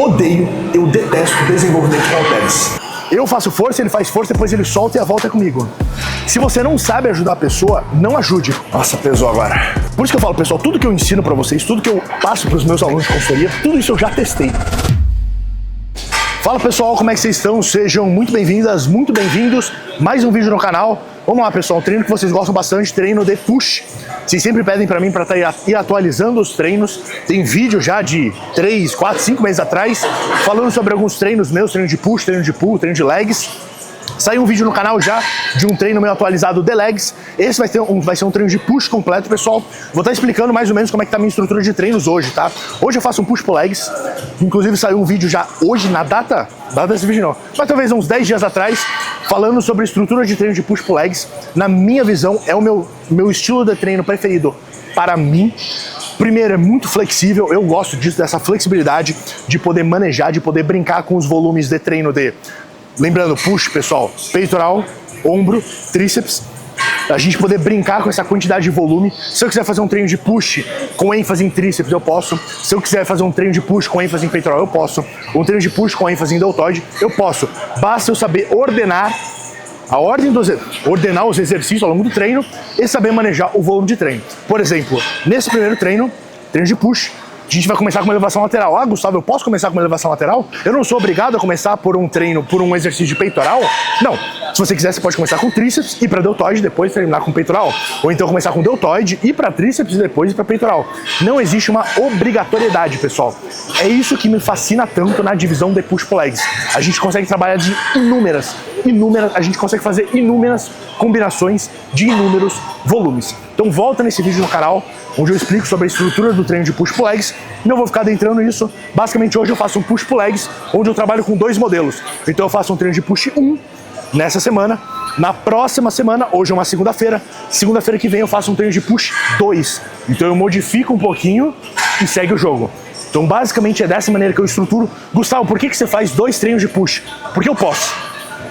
eu detesto desenvolvimento com halteres. Eu faço força, ele faz força, depois ele solta e a volta é comigo. Se você não sabe ajudar a pessoa, não ajude. Nossa, pesou agora. Por isso que eu falo, pessoal, tudo que eu ensino pra vocês, tudo que eu passo pros meus alunos de consultoria, tudo isso eu já testei. Fala pessoal, como é que vocês estão? Sejam muito bem-vindas, muito bem-vindos. Mais um vídeo no canal. Vamos lá pessoal, um treino que vocês gostam bastante, treino de push. Vocês sempre pedem pra mim pra ir atualizando os treinos. Tem vídeo já de 3, 4, 5 meses atrás, falando sobre alguns treinos meus, treino de push, treino de pull, treino de legs. Saiu um vídeo no canal já de um treino meio atualizado de legs. Esse vai ser um treino de push completo, pessoal. Vou estar explicando mais ou menos como é que tá a minha estrutura de treinos hoje, tá? Hoje eu faço um push pull legs. Inclusive saiu um vídeo já hoje, na data desse vídeo não, mas talvez uns 10 dias atrás, falando sobre a estrutura de treino de push pull legs. Na minha visão, é o meu estilo de treino preferido para mim. Primeiro, é muito flexível, eu gosto disso, dessa flexibilidade, de poder manejar, de poder brincar com os volumes de treino de... Lembrando, push, pessoal, peitoral, ombro, tríceps, a gente poder brincar com essa quantidade de volume. Se eu quiser fazer um treino de push com ênfase em tríceps, eu posso. Se eu quiser fazer um treino de push com ênfase em peitoral, eu posso. Um treino de push com ênfase em deltoide, eu posso. Basta eu saber ordenar ordenar os exercícios ao longo do treino e saber manejar o volume de treino. Por exemplo, nesse primeiro treino de push, a gente vai começar com uma elevação lateral. Ah, Gustavo, eu posso começar com uma elevação lateral? Eu não sou obrigado a começar por um treino, por um exercício de peitoral? Não. Se você quiser, você pode começar com tríceps, ir para deltoide e depois terminar com peitoral. Ou então começar com deltoide, ir para tríceps e depois ir para peitoral. Não existe uma obrigatoriedade, pessoal. É isso que me fascina tanto na divisão de push pull legs. A gente consegue trabalhar de a gente consegue fazer inúmeras combinações de inúmeros volumes. Então volta nesse vídeo no canal, onde eu explico sobre a estrutura do treino de push pull legs. Não vou ficar adentrando nisso. Basicamente hoje eu faço um push pull legs, onde eu trabalho com 2 modelos. Então eu faço um treino de push 1 nessa semana. Na próxima semana, hoje é uma segunda-feira que vem eu faço um treino de push 2. Então eu modifico um pouquinho e segue o jogo. Então basicamente é dessa maneira que eu estruturo. Gustavo, por que você faz 2 treinos de push? Porque eu posso.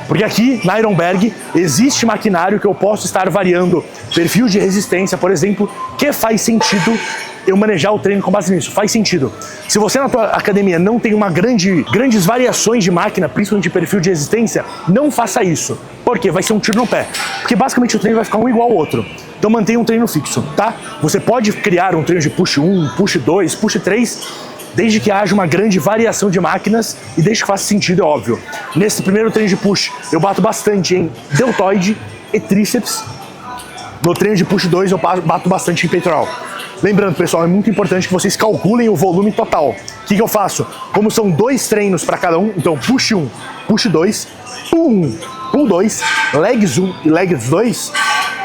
Porque aqui na Ironberg existe maquinário que eu posso estar variando perfil de resistência, por exemplo, que faz sentido eu manejar o treino com base nisso. Faz sentido. Se você na tua academia não tem grandes variações de máquina, principalmente de perfil de resistência, não faça isso. Por quê? Vai ser um tiro no pé. Porque basicamente o treino vai ficar um igual ao outro. Então mantenha um treino fixo, tá? Você pode criar um treino de push 1, push 2, push 3, desde que haja uma grande variação de máquinas e desde que faça sentido, é óbvio. Nesse primeiro treino de push, eu bato bastante em deltoide e tríceps. No treino de push 2, eu bato bastante em peitoral. Lembrando, pessoal, é muito importante que vocês calculem o volume total. O que eu faço? Como são 2 treinos para cada um, então push 1, push 2, pull 1, pull 2, legs 1 e legs 2,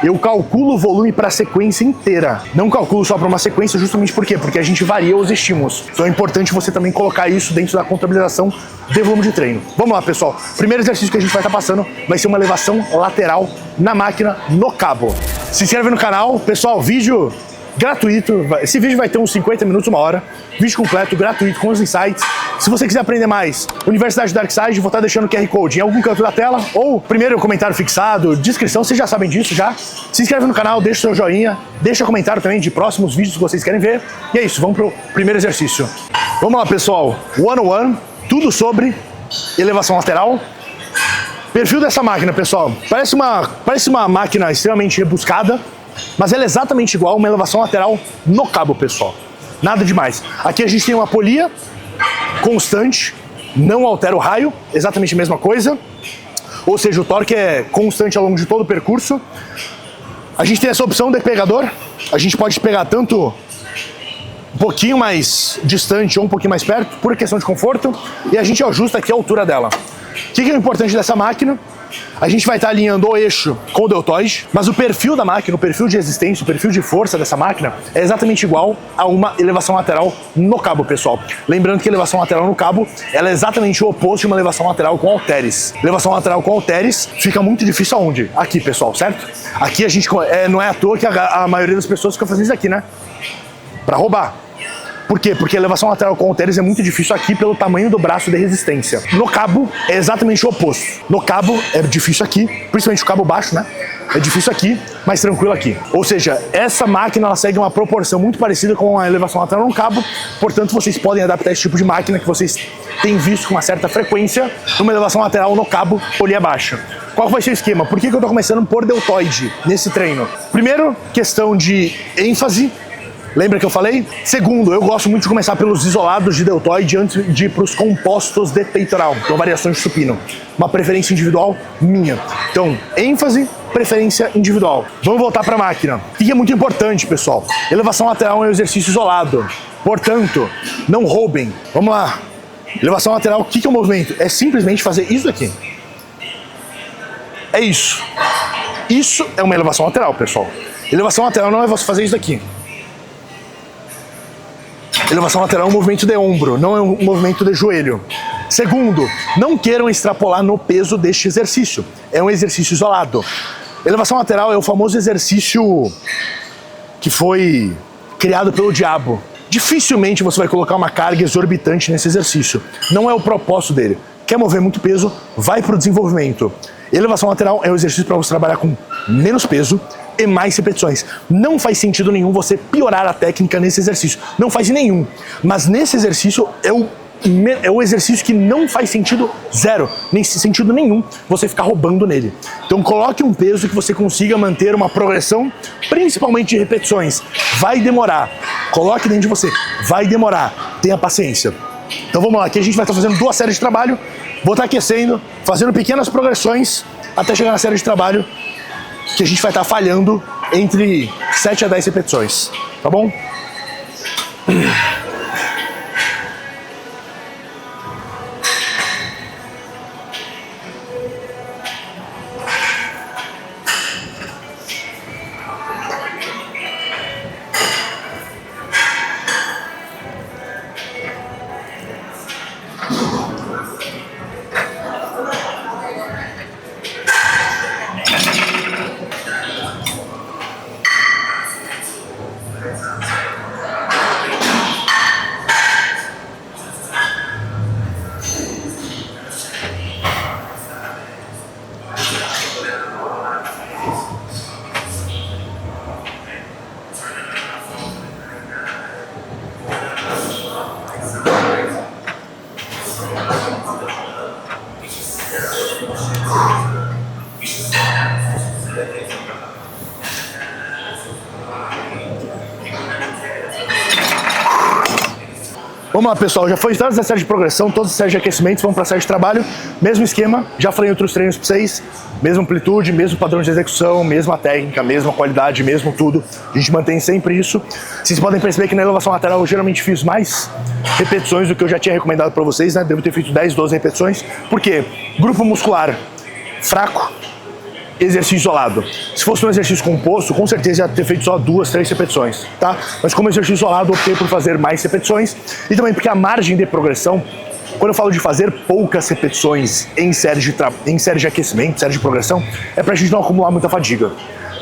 eu calculo o volume para a sequência inteira. Não calculo só para uma sequência, justamente por quê? Porque a gente varia os estímulos. Então é importante você também colocar isso dentro da contabilização de volume de treino. Vamos lá, pessoal. O primeiro exercício que a gente vai estar passando vai ser uma elevação lateral na máquina no cabo. Se inscreve no canal, pessoal, vídeo gratuito. Esse vídeo vai ter uns 50 minutos, 1 hora. Vídeo completo, gratuito, com os insights. Se você quiser aprender mais, Universidade Darkside, vou estar deixando o QR Code em algum canto da tela, ou primeiro comentário fixado, descrição, vocês já sabem disso já. Se inscreve no canal, deixa seu joinha, deixa comentário também de próximos vídeos que vocês querem ver. E é isso, vamos pro primeiro exercício. Vamos lá, pessoal. 101, tudo sobre elevação lateral. Perfil dessa máquina, pessoal. Parece uma máquina extremamente rebuscada, mas ela é exatamente igual a uma elevação lateral no cabo, pessoal. Nada demais. Aqui a gente tem uma polia constante, não altera o raio, exatamente a mesma coisa. Ou seja, o torque é constante ao longo de todo o percurso. A gente tem essa opção de pegador. A gente pode pegar tanto um pouquinho mais distante ou um pouquinho mais perto, por questão de conforto. E a gente ajusta aqui a altura dela. O que é o importante dessa máquina? A gente vai estar alinhando o eixo com o deltoide, mas o perfil da máquina, o perfil de resistência, o perfil de força dessa máquina é exatamente igual a uma elevação lateral no cabo, pessoal. Lembrando que a elevação lateral no cabo, ela é exatamente o oposto de uma elevação lateral com halteres. Elevação lateral com halteres fica muito difícil aonde? Aqui, pessoal, certo? Aqui a gente, não é à toa que a maioria das pessoas fica fazendo isso aqui, né? Pra roubar. Por quê? Porque a elevação lateral com halteres é muito difícil aqui pelo tamanho do braço de resistência. No cabo é exatamente o oposto. No cabo é difícil aqui, principalmente o cabo baixo, né? É difícil aqui, mas tranquilo aqui. Ou seja, essa máquina ela segue uma proporção muito parecida com a elevação lateral no cabo, portanto vocês podem adaptar esse tipo de máquina que vocês têm visto com uma certa frequência numa elevação lateral no cabo polia baixa. Qual vai ser o esquema? Por que eu tô começando por deltoide nesse treino? Primeiro, questão de ênfase. Lembra que eu falei? Segundo, eu gosto muito de começar pelos isolados de deltoide antes de ir para os compostos de peitoral, então variações de supino. Uma preferência individual minha. Então, ênfase, preferência individual. Vamos voltar para a máquina. O que é muito importante, pessoal? Elevação lateral é um exercício isolado. Portanto, não roubem. Vamos lá. Elevação lateral, o que é o movimento? É simplesmente fazer isso aqui. É isso. Isso é uma elevação lateral, pessoal. Elevação lateral não é você fazer isso daqui. Elevação lateral é um movimento de ombro, não é um movimento de joelho. Segundo, não queiram extrapolar no peso deste exercício. É um exercício isolado. Elevação lateral é o famoso exercício que foi criado pelo diabo. Dificilmente você vai colocar uma carga exorbitante nesse exercício. Não é o propósito dele. Quer mover muito peso, vai para o desenvolvimento. Elevação lateral é um exercício para você trabalhar com menos peso e mais repetições. Não faz sentido nenhum você piorar a técnica nesse exercício. Não faz nenhum. Mas nesse exercício é o exercício que não faz sentido zero, nem sentido nenhum você ficar roubando nele. Então coloque um peso que você consiga manter uma progressão, principalmente de repetições. Vai demorar. Coloque dentro de você. Vai demorar. Tenha paciência. Então vamos lá, aqui a gente vai estar fazendo 2 séries de trabalho. Vou estar aquecendo, fazendo pequenas progressões até chegar na série de trabalho que a gente vai estar falhando entre 7 a 10 repetições, tá bom? Vamos lá, pessoal, já foi todas as séries de progressão, todas as séries de aquecimento, vamos para a série de trabalho, mesmo esquema, já falei em outros treinos para vocês, mesma amplitude, mesmo padrão de execução, mesma técnica, mesma qualidade, mesmo tudo, a gente mantém sempre isso. Vocês podem perceber que na elevação lateral eu geralmente fiz mais repetições do que eu já tinha recomendado para vocês, né? Devo ter feito 10, 12 repetições, porque grupo muscular fraco, exercício isolado. Se fosse um exercício composto, com certeza ia ter feito só 2, 3 repetições, tá? Mas como exercício isolado, optei por fazer mais repetições e também porque a margem de progressão, quando eu falo de fazer poucas repetições em série de aquecimento, série de progressão, é pra gente não acumular muita fadiga,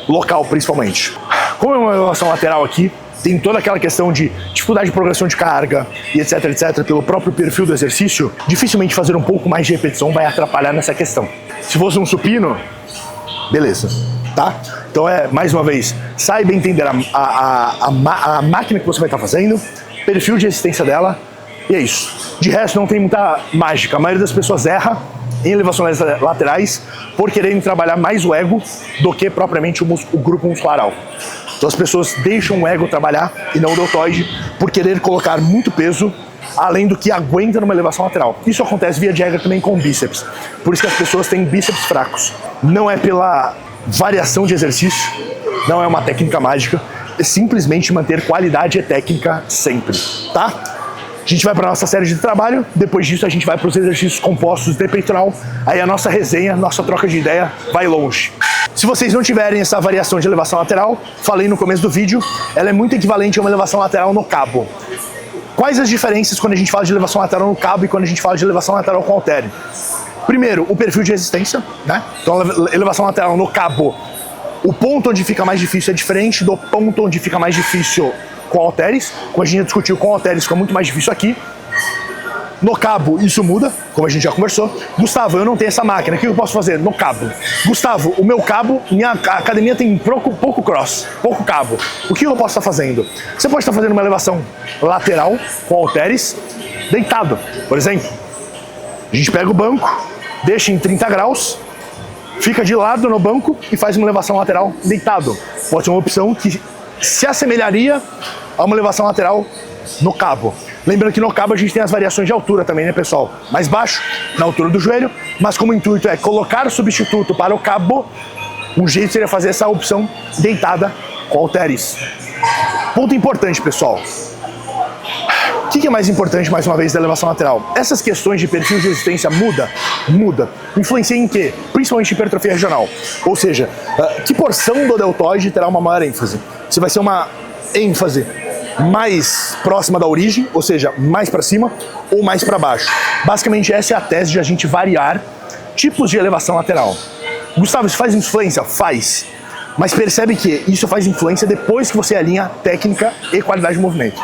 local principalmente. Como é uma elevação lateral aqui, tem toda aquela questão de dificuldade de progressão de carga e etc, etc, pelo próprio perfil do exercício, dificilmente fazer um pouco mais de repetição vai atrapalhar nessa questão. Se fosse um supino, beleza, tá? Então mais uma vez, saiba entender a máquina que você vai estar fazendo, perfil de resistência dela, e é isso. De resto não tem muita mágica, a maioria das pessoas erra em elevações laterais por quererem trabalhar mais o ego do que propriamente o grupo muscular alto. Então as pessoas deixam o ego trabalhar e não o deltoide por querer colocar muito peso além do que aguenta numa elevação lateral. Isso acontece via de regra também com bíceps. Por isso que as pessoas têm bíceps fracos. Não é pela variação de exercício, não é uma técnica mágica, é simplesmente manter qualidade e técnica sempre, tá? A gente vai para a nossa série de trabalho, depois disso a gente vai para os exercícios compostos de peitoral, aí a nossa resenha, nossa troca de ideia vai longe. Se vocês não tiverem essa variação de elevação lateral, falei no começo do vídeo, ela é muito equivalente a uma elevação lateral no cabo. Quais as diferenças quando a gente fala de elevação lateral no cabo e quando a gente fala de elevação lateral com halter? Primeiro, o perfil de resistência, né? Então, elevação lateral no cabo O ponto onde fica mais difícil é diferente do ponto onde fica mais difícil com halteres. Como a gente já discutiu, com halteres fica muito mais difícil aqui. No cabo, isso muda, como a gente já conversou. Gustavo, eu não tenho essa máquina, o que eu posso fazer no cabo? Gustavo, o meu cabo, minha academia tem pouco cross, pouco cabo. O que eu posso estar fazendo? Você pode estar fazendo uma elevação lateral com halteres, deitado, por exemplo. A gente pega o banco, deixa em 30 graus, fica de lado no banco e faz uma elevação lateral deitado. Pode ser uma opção que se assemelharia a uma elevação lateral no cabo. Lembrando que no cabo a gente tem as variações de altura também, né, pessoal? Mais baixo, na altura do joelho, mas como o intuito é colocar o substituto para o cabo, um jeito seria fazer essa opção deitada com halteres. Ponto importante, pessoal. O que é mais importante, mais uma vez, da elevação lateral? Essas questões de perfil de resistência muda. Influencia em quê? Principalmente em hipertrofia regional. Ou seja, que porção do deltoide terá uma maior ênfase? Se vai ser uma ênfase mais próxima da origem, ou seja, mais para cima ou mais para baixo. Basicamente essa é a tese de a gente variar tipos de elevação lateral. Gustavo, isso faz influência? Faz. Mas percebe que isso faz influência depois que você alinha técnica e qualidade de movimento.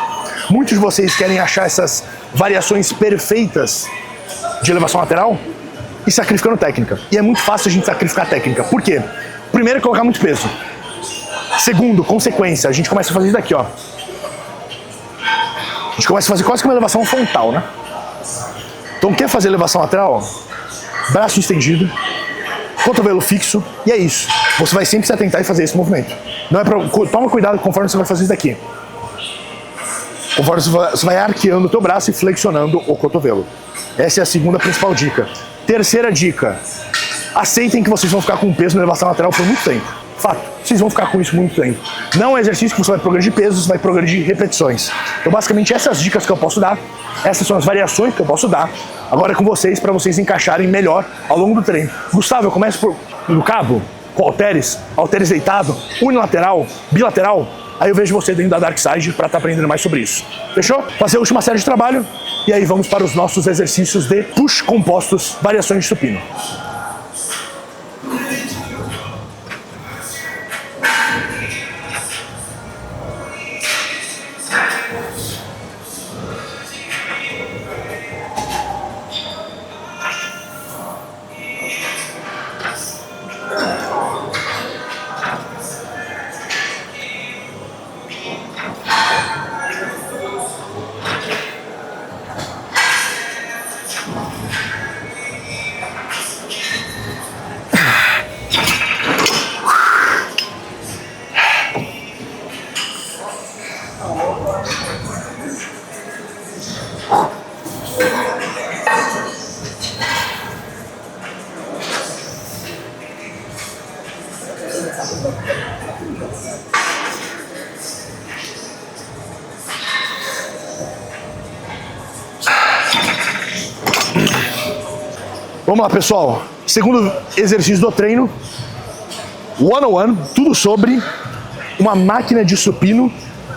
Muitos de vocês querem achar essas variações perfeitas de elevação lateral e sacrificando técnica. E é muito fácil a gente sacrificar técnica. Por quê? Primeiro é colocar muito peso. Segundo, consequência, a gente começa a fazer isso daqui, ó. A gente começa a fazer quase que uma elevação frontal, né? Então quer fazer elevação lateral? Braço estendido, cotovelo fixo, e é isso. Você vai sempre se atentar e fazer esse movimento. Não é pra, toma cuidado conforme você vai fazer isso daqui. Conforme você vai arqueando o teu braço e flexionando o cotovelo. Essa é a segunda principal dica. Terceira dica. Aceitem que vocês vão ficar com peso na elevação lateral por muito tempo. Fato, vocês vão ficar com isso muito tempo. Não é um exercício que você vai progredir pesos, você vai progredir repetições. Então, basicamente, essas dicas que eu posso dar, essas são as variações que eu posso dar. Agora é com vocês, para vocês encaixarem melhor ao longo do treino. Gustavo, eu começo no cabo, com halteres deitado, unilateral, bilateral. Aí eu vejo você dentro da Dark Side para estar aprendendo mais sobre isso. Fechou? Fazer a última série de trabalho e aí vamos para os nossos exercícios de push compostos, variações de supino. Vamos lá, pessoal. Segundo exercício do treino, 101, tudo sobre uma máquina de supino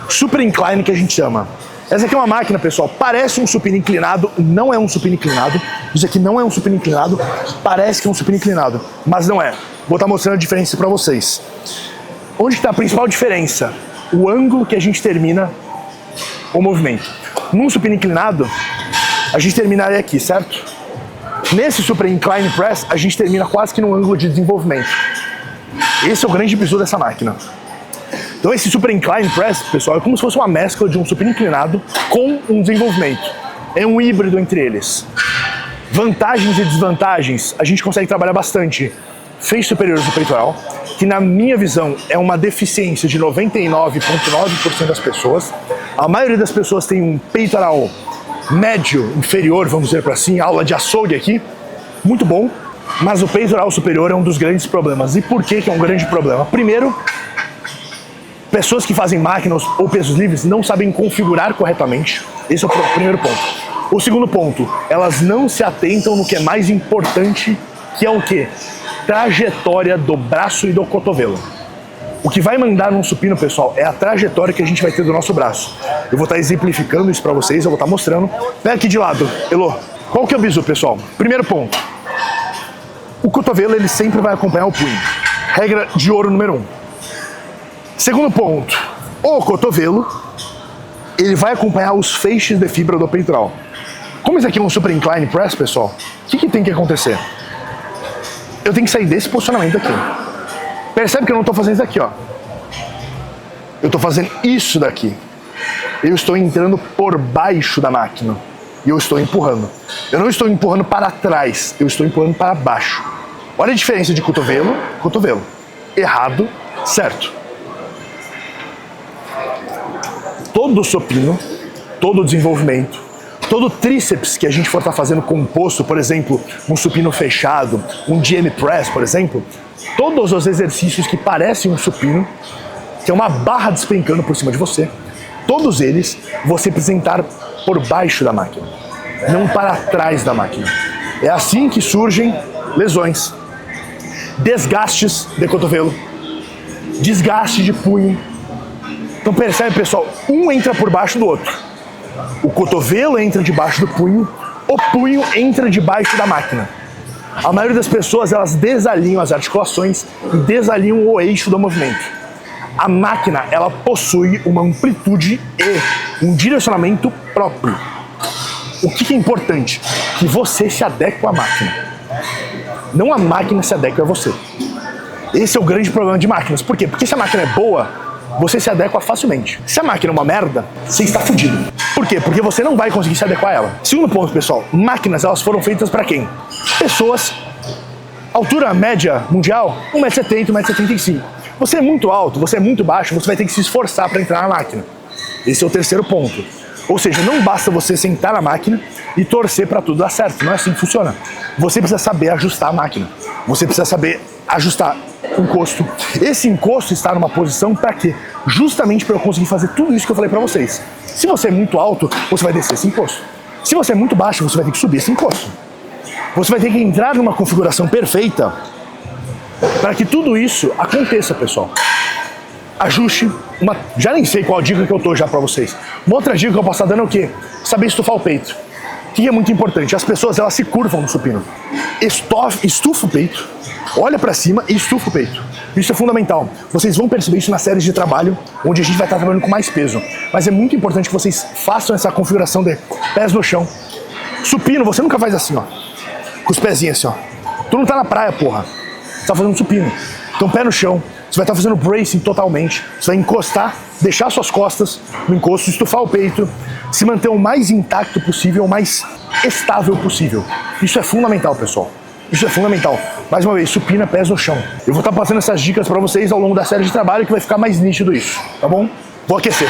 super incline que a gente chama. Essa aqui é uma máquina, pessoal, parece um supino inclinado, não é um supino inclinado. Isso aqui não é um supino inclinado, parece que é um supino inclinado, mas não é. Vou estar mostrando a diferença para vocês. Onde está a principal diferença? O ângulo que a gente termina o movimento. Num supino inclinado, a gente terminaria aqui, certo? Nesse Super Incline Press, a gente termina quase que no ângulo de desenvolvimento. Esse é o grande bizu dessa máquina. Então esse Super Incline Press, pessoal, é como se fosse uma mescla de um supino inclinado com um desenvolvimento. É um híbrido entre eles. Vantagens e desvantagens, a gente consegue trabalhar bastante feitos superiores do peitoral, que na minha visão é uma deficiência de 99,9% das pessoas. A maioria das pessoas tem um peitoral médio, inferior, vamos dizer para assim, aula de açougue aqui, muito bom, mas o peitoral superior é um dos grandes problemas. E por que é um grande problema? Primeiro, pessoas que fazem máquinas ou pesos livres não sabem configurar corretamente. Esse é o primeiro ponto. O segundo ponto, elas não se atentam no que é mais importante, que é o quê? Trajetória do braço e do cotovelo. O que vai mandar num supino, pessoal, é a trajetória que a gente vai ter do nosso braço. Eu vou estar exemplificando isso para vocês, eu vou estar mostrando. Vem aqui de lado, Elô. Qual que é o bizu, pessoal? Primeiro ponto. O cotovelo, ele sempre vai acompanhar o punho. Regra de ouro número 1. Segundo ponto, o cotovelo, ele vai acompanhar os feixes de fibra do peitoral. Como isso aqui é um super incline press, pessoal, o que tem que acontecer? Eu tenho que sair desse posicionamento aqui. Percebe que eu não estou fazendo isso aqui, ó. Eu estou fazendo isso daqui. Eu estou entrando por baixo da máquina. E eu estou empurrando. Eu não estou empurrando para trás, eu estou empurrando para baixo. Olha a diferença de cotovelo, cotovelo. Errado, certo. Todo supino, todo desenvolvimento, todo tríceps que a gente for estar fazendo composto, por exemplo, um supino fechado, um GM press, por exemplo, todos os exercícios que parecem um supino, que é uma barra despencando por cima de você, todos eles você precisa entrar por baixo da máquina, não para trás da máquina. É assim que surgem lesões, desgastes de cotovelo, desgaste de punho. Então percebe, pessoal, um entra por baixo do outro. O cotovelo entra debaixo do punho, o punho entra debaixo da máquina. A maioria das pessoas, elas desalinham as articulações e desalinham o eixo do movimento. A máquina, ela possui uma amplitude e um direcionamento próprio. O que é importante? Que você se adeque à máquina. Não a máquina se adeque a você. Esse é o grande problema de máquinas. Por quê? Porque se a máquina é boa, você se adequa facilmente. Se a máquina é uma merda, você está fudido. Por quê? Porque você não vai conseguir se adequar a ela. Segundo ponto, pessoal, máquinas, elas foram feitas para quem? Pessoas, altura média mundial, 1,70 m, 1,75 m. Você é muito alto, você é muito baixo, você vai ter que se esforçar para entrar na máquina. Esse é o terceiro ponto. Ou seja, não basta você sentar na máquina e torcer para tudo dar certo. Não é assim que funciona. Você precisa saber ajustar a máquina. Você precisa saber ajustar o encosto. Esse encosto está numa posição para quê? Justamente para eu conseguir fazer tudo isso que eu falei para vocês. Se você é muito alto, você vai descer esse encosto. Se você é muito baixo, você vai ter que subir esse encosto. Você vai ter que entrar numa configuração perfeita para que tudo isso aconteça, pessoal. Ajuste, já nem sei qual a dica que eu tô já para vocês. Uma outra dica que eu posso estar dando é o quê? Saber estufar o peito. O que é muito importante? As pessoas, elas se curvam no supino. Estufa o peito, olha para cima e estufa o peito. Isso é fundamental. Vocês vão perceber isso nas séries de trabalho, onde a gente vai estar trabalhando com mais peso. Mas é muito importante que vocês façam essa configuração de pés no chão. Supino, você nunca faz assim, ó. Com os pezinhos assim, ó. Tu não tá na praia, porra. Você tá fazendo supino. Então, pé no chão. Você vai estar fazendo bracing totalmente. Você vai encostar, deixar suas costas no encosto, estufar o peito, se manter o mais intacto possível, o mais estável possível. Isso é fundamental, pessoal. Isso é fundamental. Mais uma vez, supina, pés no chão. Eu vou estar passando essas dicas para vocês ao longo da série de trabalho que vai ficar mais nítido isso, tá bom? Vou aquecer.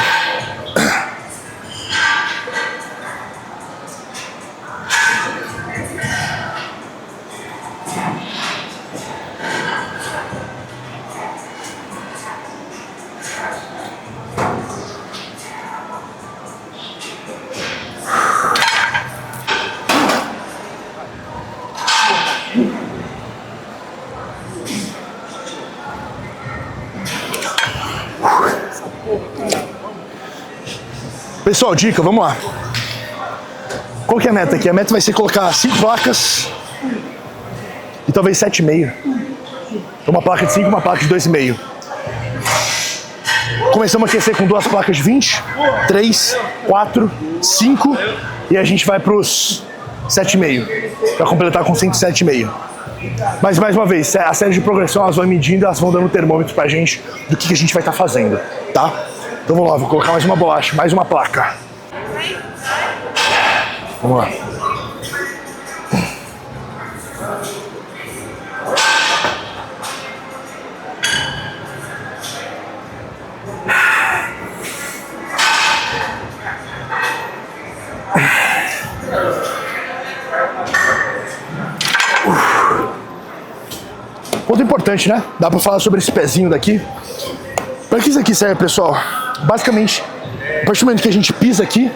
Pessoal, dica, vamos lá. Qual que é a meta aqui? A meta vai ser colocar 5 placas e talvez 7,5. Uma placa de 5 e uma placa de 2,5. Começamos a aquecer com 2 placas de 20, 3, 4, 5 e a gente vai para os 7,5 para completar com 107,5. Mas mais uma vez, a série de progressão elas vão medindo, elas vão dando termômetro pra gente do que a gente vai estar fazendo, tá? Então vamos lá, vou colocar mais uma bolacha, mais uma placa. Vamos lá. Ponto importante, né? Dá pra falar sobre esse pezinho daqui. Pra que isso aqui serve, pessoal? Basicamente, a partir do momento que a gente pisa aqui,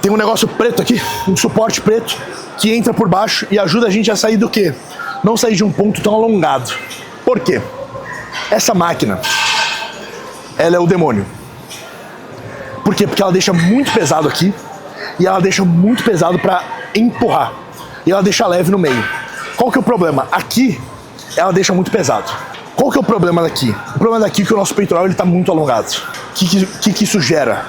tem um negócio preto aqui, um suporte preto, que entra por baixo e ajuda a gente a sair do quê? Não sair de um ponto tão alongado. Por quê? Essa máquina, ela é o demônio. Por quê? Porque ela deixa muito pesado aqui e ela deixa muito pesado para empurrar. E ela deixa leve no meio. Qual que é o problema? Aqui ela deixa muito pesado. Qual que é o problema daqui? O problema daqui é que o nosso peitoral ele tá muito alongado. O que isso gera?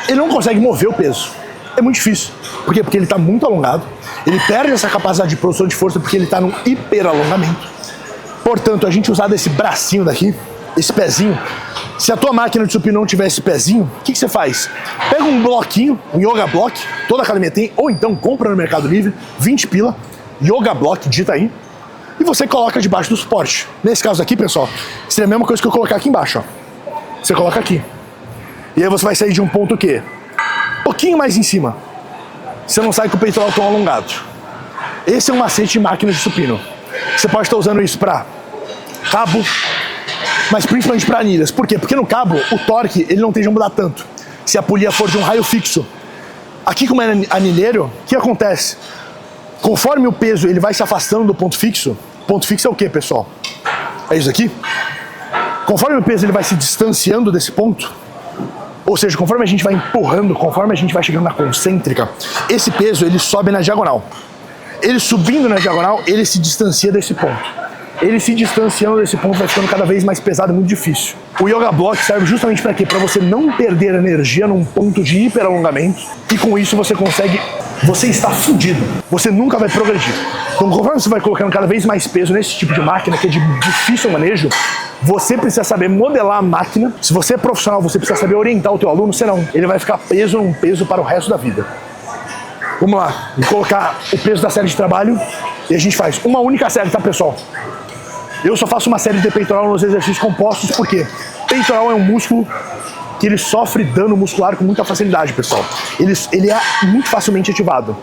Ele não consegue mover o peso. É muito difícil. Por quê? Porque ele tá muito alongado. Ele perde essa capacidade de produção de força porque ele tá num hiperalongamento. Portanto, a gente usar desse bracinho daqui, esse pezinho, se a tua máquina de supino não tiver esse pezinho, o que você faz? Pega um bloquinho, um Yoga Block, toda academia tem, ou então compra no Mercado Livre, 20 pila, Yoga Block, digita aí, e você coloca debaixo do suporte. Nesse caso aqui, pessoal, seria a mesma coisa que eu colocar aqui embaixo, ó. Você coloca aqui. E aí você vai sair de um ponto o quê? Um pouquinho mais em cima. Você não sai com o peitoral tão alongado. Esse é um macete de máquina de supino. Você pode estar usando isso para cabo, mas principalmente para anilhas. Por quê? Porque no cabo, o torque ele não tende a mudar tanto. Se a polia for de um raio fixo. Aqui, como é anilheiro, o que acontece? Conforme o peso ele vai se afastando do ponto fixo é o que, pessoal? É isso aqui? Conforme o peso ele vai se distanciando desse ponto, ou seja, conforme a gente vai empurrando, conforme a gente vai chegando na concêntrica, esse peso ele sobe na diagonal. Ele subindo na diagonal, ele se distancia desse ponto. Ele se distanciando desse ponto vai ficando cada vez mais pesado e muito difícil. O Yoga Block serve justamente para quê? Para você não perder energia num ponto de hiperalongamento e com isso você consegue... Você está fudido. Você nunca vai progredir. Então, conforme você vai colocando cada vez mais peso nesse tipo de máquina, que é de difícil manejo, você precisa saber modelar a máquina. Se você é profissional, você precisa saber orientar o teu aluno, senão ele vai ficar preso num peso para o resto da vida. Vamos lá, vou colocar o peso da série de trabalho e a gente faz uma única série, tá, pessoal? Eu só faço uma série de peitoral nos exercícios compostos, porque peitoral é um músculo que ele sofre dano muscular com muita facilidade, pessoal. Ele é muito facilmente ativado.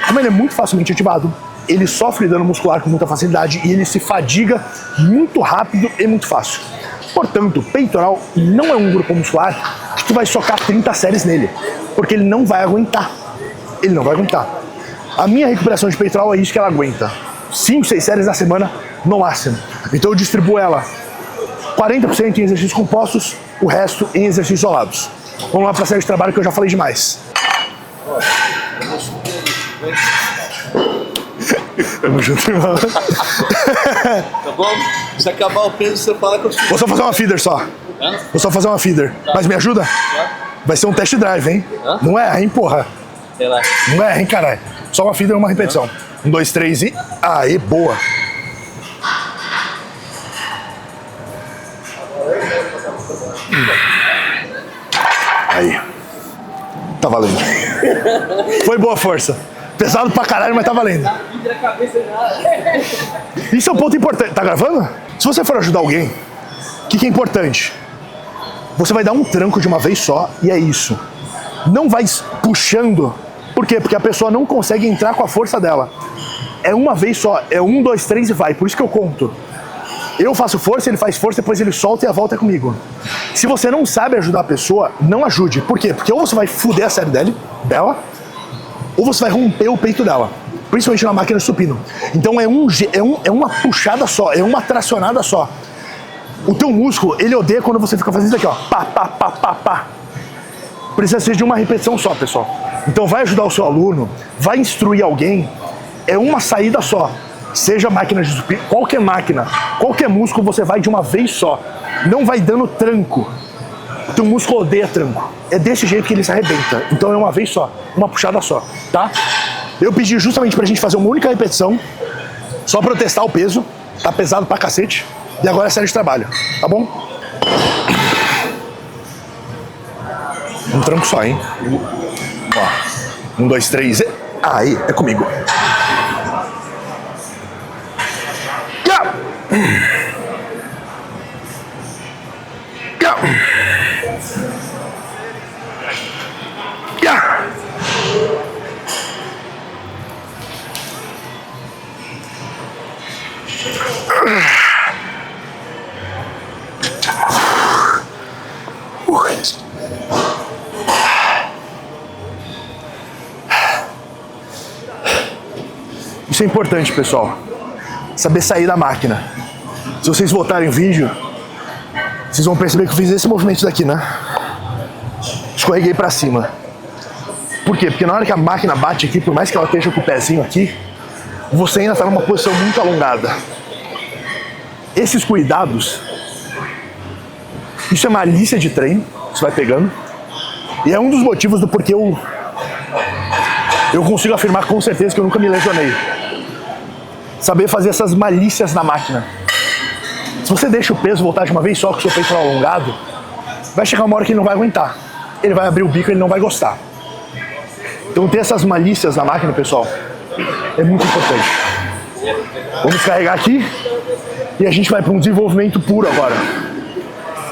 Como ele é muito facilmente ativado, ele sofre dano muscular com muita facilidade e ele se fadiga muito rápido e muito fácil. Portanto, peitoral não é um grupo muscular que tu vai socar 30 séries nele, porque ele não vai aguentar. Ele não vai aguentar. A minha recuperação de peitoral é isso que ela aguenta. 5, 6 séries na semana, no máximo. Então eu distribuo ela 40% em exercícios compostos, o resto em exercícios isolados. Vamos lá para a série de trabalho que eu já falei demais. Tamo junto, irmão. Tá bom? Se acabar o peso, você fala que eu... Vou só fazer uma feeder só. Vou só fazer uma feeder. Mas me ajuda? Vai ser um test drive, hein? Não é, hein, porra? Sei lá. Não é, hein, caralho? Só uma feeder e uma repetição. 1, 2, 3 e... Aê, boa! Aí. Tá valendo. Foi boa força. Pesado pra caralho, mas tá valendo. Isso é um ponto importante. Tá gravando? Se você for ajudar alguém, o que é importante? Você vai dar um tranco de uma vez só e é isso. Não vai puxando. Por quê? Porque a pessoa não consegue entrar com a força dela. É uma vez só. É 1, 2, 3 e vai. Por isso que eu conto. Eu faço força, ele faz força, depois ele solta e a volta é comigo. Se você não sabe ajudar a pessoa, não ajude. Por quê? Porque ou você vai fuder a série dela, ou você vai romper o peito dela. Principalmente na máquina de supino. Então é uma puxada só, é uma tracionada só. O teu músculo, ele odeia quando você fica fazendo isso aqui, ó. Pá, pá, pá, pá, pá. Precisa ser de uma repetição só, pessoal. Então vai ajudar o seu aluno, vai instruir alguém, é uma saída só. Seja máquina de supino, qualquer máquina, qualquer músculo, você vai de uma vez só. Não vai dando tranco. O teu músculo odeia tranco. É desse jeito que ele se arrebenta. Então é uma vez só, uma puxada só, tá? Eu pedi justamente pra gente fazer uma única repetição, só pra eu testar o peso. Tá pesado pra cacete. E agora é série de trabalho, tá bom? Um tranco só, hein? Ó. 1, 2, 3 e... Aí, é comigo. Yeah! Yeah! Yeah! Isso é importante, pessoal. Saber sair da máquina. Se vocês voltarem o vídeo, vocês vão perceber que eu fiz esse movimento daqui, né? Escorreguei pra cima. Por quê? Porque na hora que a máquina bate aqui, por mais que ela esteja com o pezinho aqui, você ainda tá numa posição muito alongada. esses cuidados, isso é malícia de treino, você vai pegando. E é um dos motivos do porquê eu consigo afirmar com certeza que eu nunca me lesionei. Saber fazer essas malícias na máquina. Se você deixa o peso voltar de uma vez só com o seu peito alongado, vai chegar uma hora que ele não vai aguentar. Ele vai abrir o bico e ele não vai gostar. Então ter essas malícias na máquina, pessoal, é muito importante. Vamos carregar aqui e a gente vai para um desenvolvimento puro agora.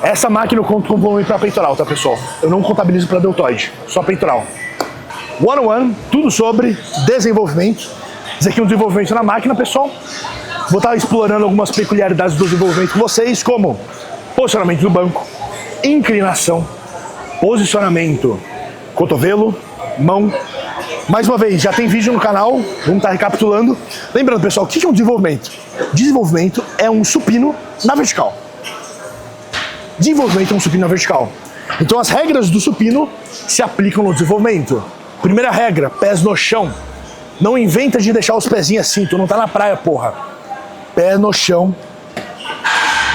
Essa máquina eu conto como volume para peitoral, tá, pessoal? Eu não contabilizo para deltoide, só peitoral. One-on-one, tudo sobre desenvolvimento. Isso aqui é um desenvolvimento na máquina, pessoal. Vou estar explorando algumas peculiaridades do desenvolvimento com vocês, como posicionamento do banco, inclinação, posicionamento, cotovelo, mão. Mais uma vez, já tem vídeo no canal, vamos estar recapitulando. Lembrando, pessoal, o que é um desenvolvimento? Desenvolvimento é um supino na vertical. Desenvolvimento é um supino na vertical. Então as regras do supino se aplicam no desenvolvimento. Primeira regra, pés no chão. Não inventa de deixar os pezinhos assim, tu não tá na praia, porra. Pé no chão.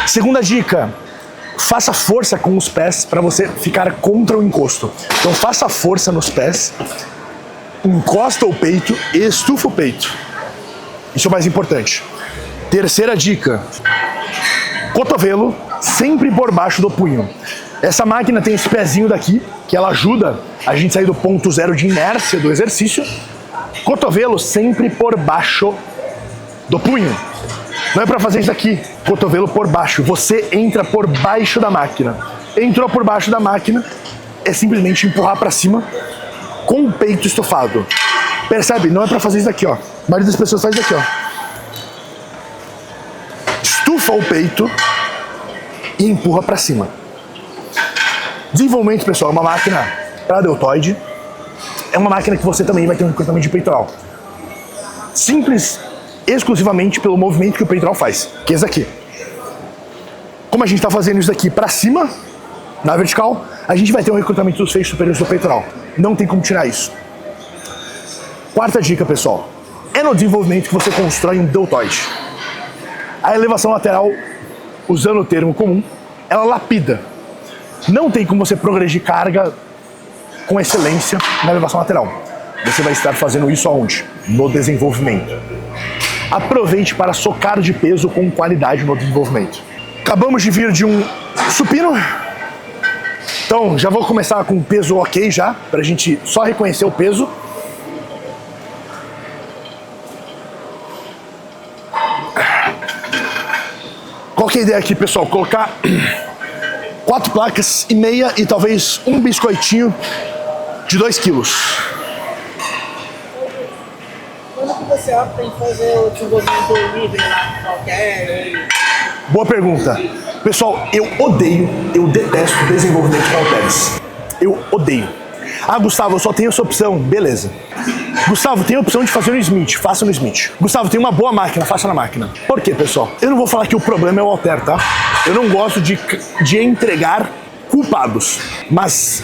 Segunda dica, faça força com os pés para você ficar contra o encosto. Então faça força nos pés, encosta o peito e estufa o peito. Isso é o mais importante. Terceira dica, cotovelo sempre por baixo do punho. Essa máquina tem esse pezinho daqui, que ela ajuda a gente sair do ponto zero de inércia do exercício. Cotovelo sempre por baixo do punho. Não é para fazer isso aqui, cotovelo por baixo. Você entra por baixo da máquina. Entrou por baixo da máquina, é simplesmente empurrar para cima com o peito estufado. Percebe? Não é para fazer isso daqui, ó. A maioria das pessoas faz isso aqui, ó. Estufa o peito e empurra para cima. Desenvolvimento, pessoal, é uma máquina para deltoide. É uma máquina que você também vai ter um recrutamento de peitoral. Simples, exclusivamente pelo movimento que o peitoral faz, que é esse aqui. Como a gente está fazendo isso daqui para cima, na vertical, a gente vai ter um recrutamento dos feixes superiores do peitoral. Não tem como tirar isso. Quarta dica, pessoal. É no desenvolvimento que você constrói um deltoide. A elevação lateral, usando o termo comum, ela lapida. Não tem como você progredir carga com excelência na elevação lateral. Você vai estar fazendo isso aonde? No desenvolvimento. Aproveite para socar de peso com qualidade no desenvolvimento. Acabamos de vir de um supino. Então já vou começar com o peso ok já, para a gente só reconhecer o peso. Qual que é a ideia aqui, pessoal? Colocar 4 placas e meia e talvez um biscoitinho de 2 quilos. Quando que você opta em fazer o desenvolvimento livre lá, qualquer? Boa pergunta. Pessoal, eu detesto desenvolvimento com halteres. Eu odeio. Ah, Gustavo, eu só tenho essa opção. Beleza. Gustavo, tem a opção de fazer no Smith, faça no Smith. Gustavo, tem uma boa máquina, faça na máquina. Por quê, pessoal? Eu não vou falar que o problema é o halter, tá? Eu não gosto de entregar culpados. Mas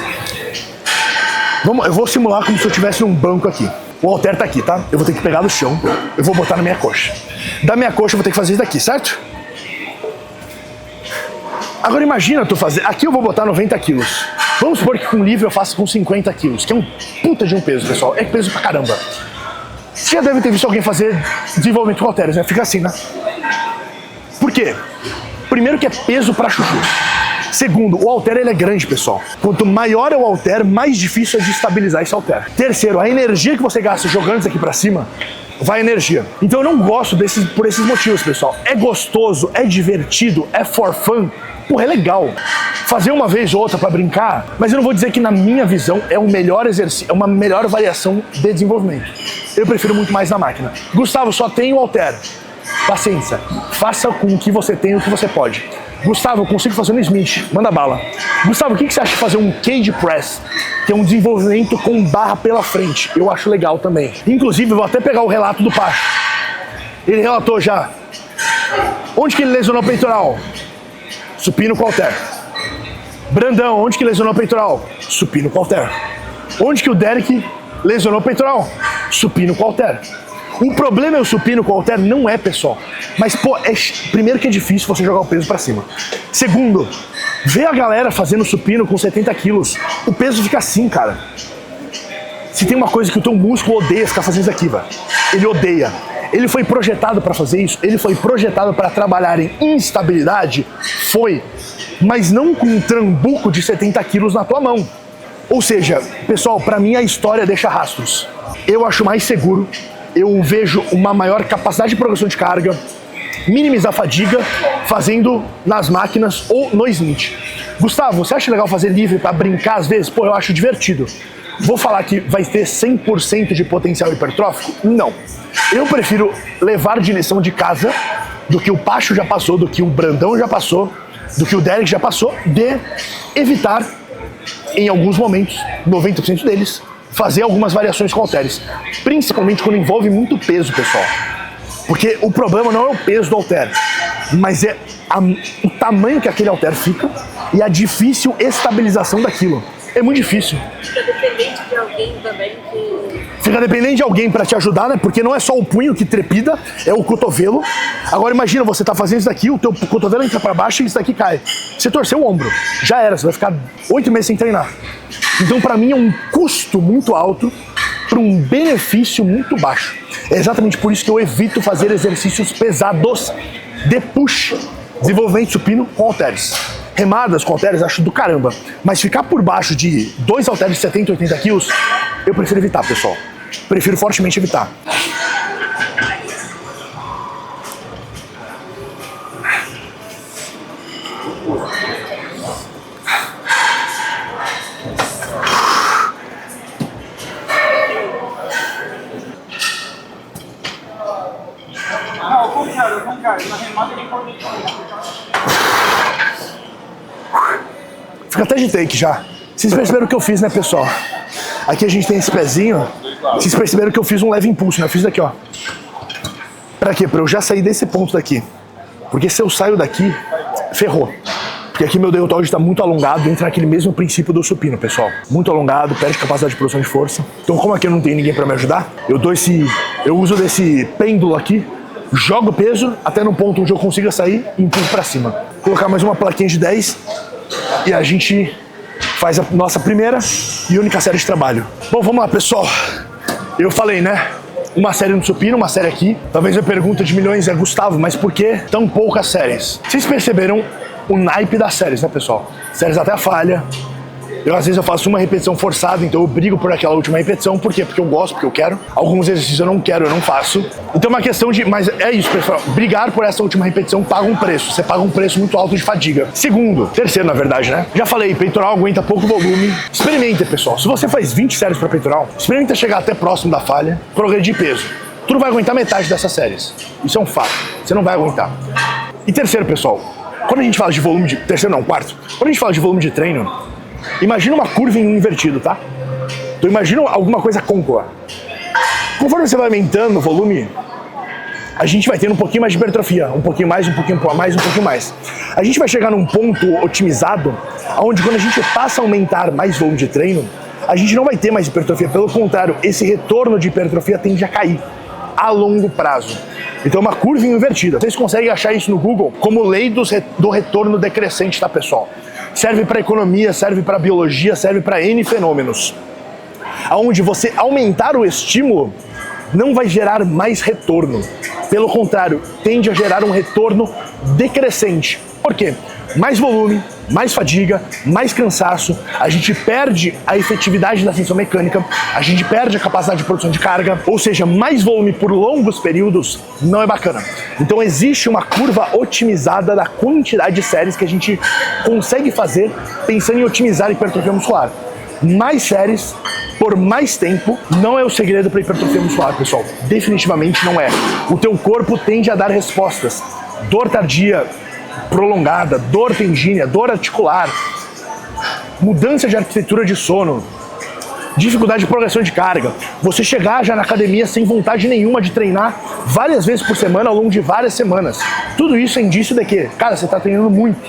eu vou simular como se eu estivesse num banco aqui. O halter tá aqui, tá? Eu vou ter que pegar do chão, eu vou botar na minha coxa. Da minha coxa eu vou ter que fazer isso daqui, certo? Agora imagina tu fazer... Aqui eu vou botar 90 quilos. Vamos supor que com livre eu faço com 50 quilos, que é um puta de um peso, pessoal. É peso pra caramba. Você já deve ter visto alguém fazer desenvolvimento com halteres, né? Fica assim, né? Por quê? Primeiro que é peso pra chuchu. Segundo, o halter ele é grande, pessoal. Quanto maior é o halter, mais difícil é de estabilizar esse halter. Terceiro, a energia que você gasta jogando isso aqui pra cima, vai energia. Então eu não gosto por esses motivos, pessoal. É gostoso, é divertido, é for fun. Porra, é legal. Fazer uma vez ou outra pra brincar, mas eu não vou dizer que na minha visão é o melhor exercício, é uma melhor variação de desenvolvimento. Eu prefiro muito mais na máquina. Gustavo, só tem o halter. Paciência. Faça com o que você tem o que você pode. Gustavo, eu consigo fazer no Smith. Manda bala. Gustavo, o que você acha de fazer um cage press? Que é um desenvolvimento com barra pela frente. Eu acho legal também. Inclusive, eu vou até pegar o relato do Pacho. Ele relatou já. Onde que ele lesionou o peitoral? Supino com halter. Brandão, onde que lesionou o peitoral? Supino com halter. Onde que o Derek lesionou o peitoral? Supino com halter. O problema é o supino com o halter? Não é, pessoal. Mas, pô, primeiro que é difícil você jogar o peso pra cima. Segundo, ver a galera fazendo supino com 70 quilos, o peso fica assim, cara. Se tem uma coisa que o teu músculo odeia ficar fazendo isso aqui, velho. Ele odeia. Ele foi projetado pra fazer isso, ele foi projetado pra trabalhar em instabilidade, foi, mas não com um trambuco de 70 quilos na tua mão. Ou seja, pessoal, pra mim a história deixa rastros. Eu acho mais seguro, eu vejo uma maior capacidade de progressão de carga, minimizar a fadiga, fazendo nas máquinas ou no Smith. Gustavo, você acha legal fazer livre pra brincar às vezes? Pô, eu acho divertido. Vou falar que vai ter 100% de potencial hipertrófico? Não. Eu prefiro levar de lição de casa do que o Pacho já passou, do que o Brandão já passou, do que o Derek já passou, de evitar, em alguns momentos, 90% deles, fazer algumas variações com halteres. Principalmente quando envolve muito peso, pessoal. Porque o problema não é o peso do halter, mas é o tamanho que aquele halter fica e a difícil estabilização daquilo. É muito difícil. Fica dependente de alguém também que... Fica dependente de alguém pra te ajudar, né? Porque não é só o punho que trepida, é o cotovelo. Agora imagina, você tá fazendo isso daqui, o teu cotovelo entra pra baixo e isso daqui cai. Você torceu o ombro, já era, você vai ficar 8 meses sem treinar. Então pra mim é um custo muito alto para um benefício muito baixo. É exatamente por isso que eu evito fazer exercícios pesados de push, desenvolvimento supino com halteres. Remadas com halteres acho do caramba, mas ficar por baixo de 2 halteres de 70, 80 quilos, eu prefiro evitar, pessoal. Prefiro fortemente evitar. Não, ao contrário. Na remada tem Fica até de take já. Vocês perceberam o que eu fiz, né, pessoal? Aqui a gente tem esse pezinho. Vocês perceberam que eu fiz um leve impulso, né? Eu fiz daqui, ó. Pra quê? Pra eu já sair desse ponto daqui. Porque se eu saio daqui, ferrou. Porque aqui meu deltoide tá muito alongado, entra naquele mesmo princípio do supino, pessoal. Muito alongado, perde capacidade de produção de força. Então, como aqui eu não tenho ninguém pra me ajudar, eu uso desse pêndulo aqui, jogo o peso até no ponto onde eu consiga sair e empurro pra cima. Vou colocar mais uma plaquinha de 10 e a gente faz a nossa primeira e única série de trabalho. Bom, vamos lá, pessoal. Eu falei, né? Uma série no supino, uma série aqui. Talvez a pergunta de milhões é, Gustavo, mas por que tão poucas séries? Vocês perceberam o naipe das séries, né, pessoal? Séries até a falha. Às vezes eu faço uma repetição forçada, então eu brigo por aquela última repetição. Por quê? Porque eu gosto, porque eu quero. Alguns exercícios eu não quero, eu não faço. Então é uma questão de... Mas é isso, pessoal. Brigar por essa última repetição paga um preço. Você paga um preço muito alto de fadiga. Terceiro, na verdade, né? Já falei, peitoral aguenta pouco volume. Experimenta, pessoal. Se você faz 20 séries para peitoral, experimenta chegar até próximo da falha, progredir peso. Tu não vai aguentar metade dessas séries. Isso é um fato. Você não vai aguentar. E terceiro, pessoal. Quando a gente fala de volume de... Quarto. Quando a gente fala de volume de treino, imagina uma curva em invertido, tá? Então imagina alguma coisa côncava. Conforme você vai aumentando o volume, a gente vai tendo um pouquinho mais de hipertrofia. Um pouquinho mais, um pouquinho mais, um pouquinho mais. A gente vai chegar num ponto otimizado, onde quando a gente passa a aumentar mais volume de treino, a gente não vai ter mais hipertrofia. Pelo contrário, esse retorno de hipertrofia tende a cair a longo prazo. Então é uma curva invertida. Vocês conseguem achar isso no Google como lei do retorno decrescente, tá, pessoal? Serve para economia, serve para biologia, serve para N fenômenos. Onde você aumentar o estímulo não vai gerar mais retorno. Pelo contrário, tende a gerar um retorno decrescente. Por quê? Mais volume, mais fadiga, mais cansaço, a gente perde a efetividade da tensão mecânica, a gente perde a capacidade de produção de carga, ou seja, mais volume por longos períodos não é bacana. Então existe uma curva otimizada da quantidade de séries que a gente consegue fazer pensando em otimizar a hipertrofia muscular. Mais séries por mais tempo não é o segredo para hipertrofia muscular, pessoal. Definitivamente não é. O teu corpo tende a dar respostas. Dor tardia prolongada, dor tendínea, dor articular, mudança de arquitetura de sono, dificuldade de progressão de carga, você chegar já na academia sem vontade nenhuma de treinar várias vezes por semana ao longo de várias semanas. Tudo isso é indício de que, cara, você está treinando muito,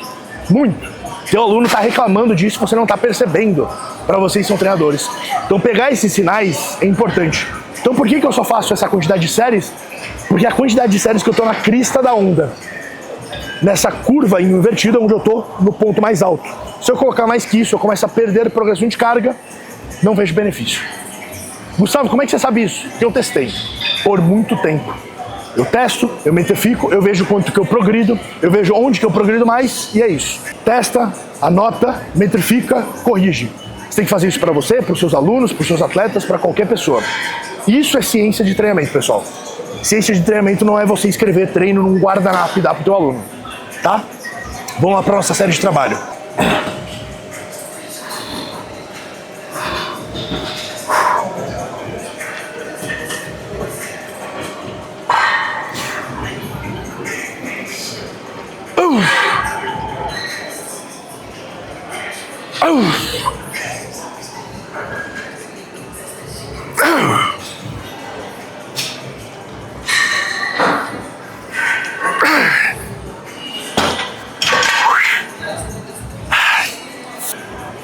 muito. Teu aluno está reclamando disso, você não está percebendo, para vocês que são treinadores. Então pegar esses sinais é importante. Então por que eu só faço essa quantidade de séries? Porque a quantidade de séries que eu tô na crista da onda, nessa curva invertida onde eu tô no ponto mais alto. Se eu colocar mais que isso, eu começo a perder progressão de carga, não vejo benefício. Gustavo, como é que você sabe isso? Que eu testei por muito tempo. Eu testo, eu metrifico, eu vejo quanto que eu progrido, eu vejo onde que eu progrido mais e é isso. Testa, anota, metrifica, corrige. Você tem que fazer isso para você, para os seus alunos, para os seus atletas, para qualquer pessoa. Isso é ciência de treinamento, pessoal. Ciência de treinamento não é você escrever treino num guardanapo e dar pro teu aluno, tá? Vamos lá para nossa série de trabalho.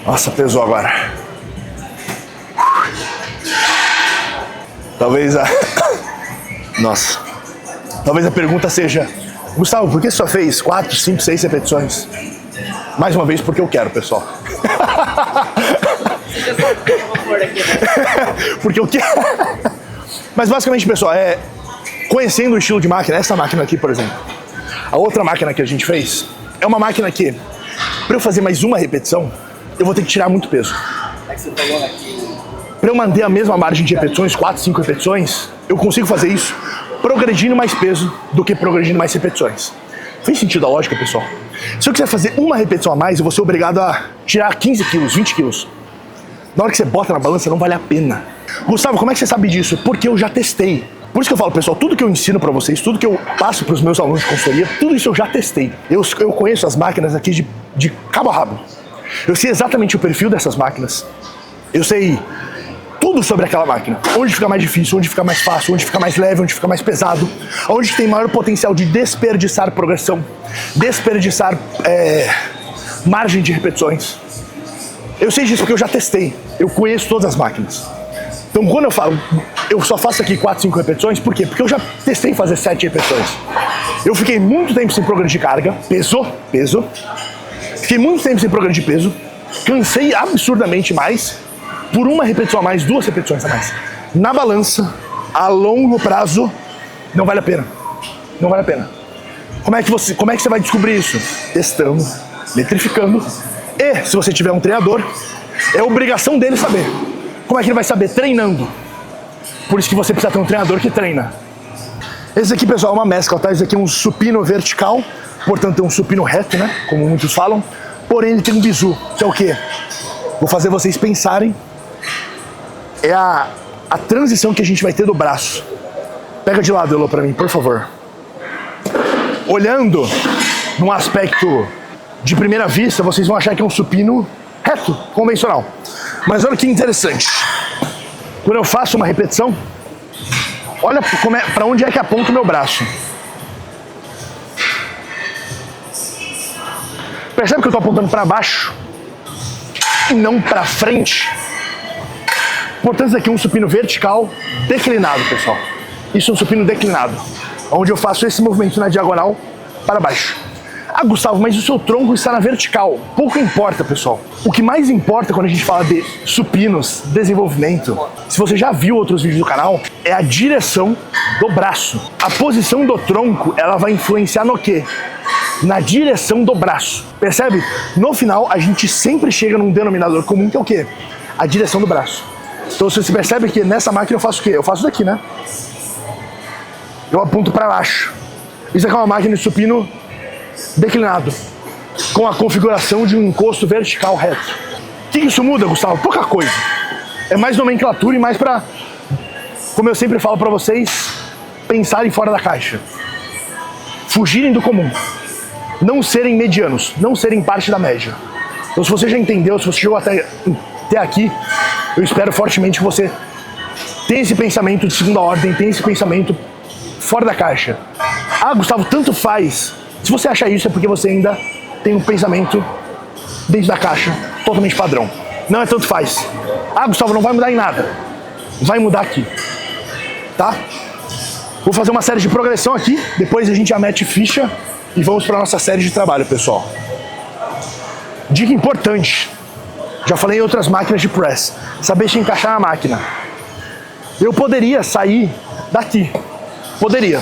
Nossa, pesou agora. Talvez a... Nossa. Talvez a pergunta seja: Gustavo, por que você só fez 4, 5, 6 repetições? Mais uma vez, porque eu quero, pessoal. Porque eu quero. Mas basicamente, pessoal, conhecendo o estilo de máquina, essa máquina aqui, por exemplo, a outra máquina que a gente fez, é uma máquina que, para eu fazer mais uma repetição, eu vou ter que tirar muito peso. Para eu manter a mesma margem de repetições, 4, 5 repetições, eu consigo fazer isso progredindo mais peso do que progredindo mais repetições. Fez sentido a lógica, pessoal? Se eu quiser fazer uma repetição a mais, eu vou ser obrigado a tirar 15 quilos, 20 quilos. Na hora que você bota na balança, não vale a pena. Gustavo, como é que você sabe disso? Porque eu já testei. Por isso que eu falo, pessoal, tudo que eu ensino pra vocês, tudo que eu passo pros meus alunos de consultoria, tudo isso eu já testei. Eu conheço as máquinas aqui de cabo a rabo. Eu sei exatamente o perfil dessas máquinas. Eu sei tudo sobre aquela máquina. Onde fica mais difícil, onde fica mais fácil, onde fica mais leve, onde fica mais pesado. Onde tem maior potencial de desperdiçar progressão. Desperdiçar margem de repetições. Eu sei disso porque eu já testei. Eu conheço todas as máquinas. Então quando eu falo, eu só faço aqui 4, 5 repetições, por quê? Porque eu já testei fazer 7 repetições. Eu fiquei muito tempo sem progredir carga, peso. Fiquei muito tempo sem progredir peso, cansei absurdamente mais, por uma repetição a mais, 2 repetições a mais. Na balança, a longo prazo, não vale a pena. Não vale a pena. Como é que você vai descobrir isso? Testando, metrificando. E, se você tiver um treinador, é obrigação dele saber. Como é que ele vai saber? Treinando. Por isso que você precisa ter um treinador que treina. Esse aqui, pessoal, é uma mescla, tá? Esse aqui é um supino vertical, portanto é um supino reto, né? Como muitos falam. Porém, ele tem um bizu, que é o quê? Vou fazer vocês pensarem. É a transição que a gente vai ter do braço. Pega de lado, Elô, pra mim, por favor. Olhando num aspecto de primeira vista, vocês vão achar que é um supino reto, convencional. Mas olha que interessante. Quando eu faço uma repetição, olha para onde é que aponta o meu braço. Percebe que eu estou apontando para baixo e não para frente? Portanto, isso aqui é um supino vertical declinado, pessoal. Isso é um supino declinado, onde eu faço esse movimento na diagonal para baixo. Ah, Gustavo, mas o seu tronco está na vertical. Pouco importa, pessoal. O que mais importa quando a gente fala de supinos, desenvolvimento, se você já viu outros vídeos do canal, é a direção do braço. A posição do tronco, ela vai influenciar no quê? Na direção do braço. Percebe? No final, a gente sempre chega num denominador comum, que é o quê? A direção do braço. Então, você percebe que nessa máquina eu faço o quê? Eu faço isso aqui, né? Eu aponto para baixo. Isso aqui é uma máquina de supino declinado, com a configuração de um encosto vertical reto. O que isso muda, Gustavo? Pouca coisa. É mais nomenclatura e mais para, como eu sempre falo para vocês, pensarem fora da caixa. Fugirem do comum. Não serem medianos, não serem parte da média. Então, se você já entendeu, se você chegou até aqui, eu espero fortemente que você tenha esse pensamento de segunda ordem, tenha esse pensamento fora da caixa. Ah, Gustavo, tanto faz. Se você acha isso, é porque você ainda tem um pensamento dentro da caixa, totalmente padrão. Não é tanto faz. Ah, Gustavo, não vai mudar em nada. Vai mudar aqui. tá? Vou fazer uma série de progressão aqui, depois a gente já mete ficha e vamos para nossa série de trabalho, pessoal. Dica importante, já falei em outras máquinas de press, saber se encaixar na máquina. Eu poderia sair daqui, poderia,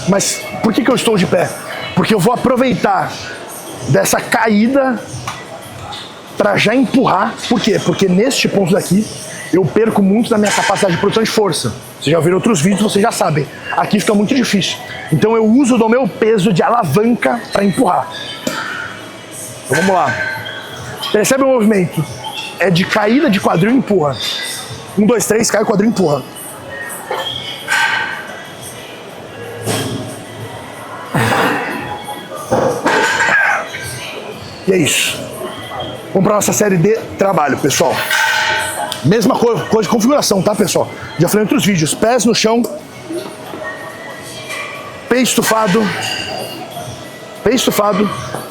mas por que eu estou de pé? Porque eu vou aproveitar dessa caída para já empurrar. Por quê? Porque neste ponto daqui eu perco muito da minha capacidade de produção de força. Vocês já viram outros vídeos, vocês já sabem. Aqui fica muito difícil. Então eu uso do meu peso de alavanca para empurrar. Então vamos lá. Percebe o movimento? É de caída de quadril e empurra. 1, 2, 3, cai o quadril e empurra. E é isso. Vamos para a nossa série de trabalho, pessoal. Mesma coisa de configuração, tá, pessoal? Já falei em outros vídeos. Pés no chão. Peito estufado.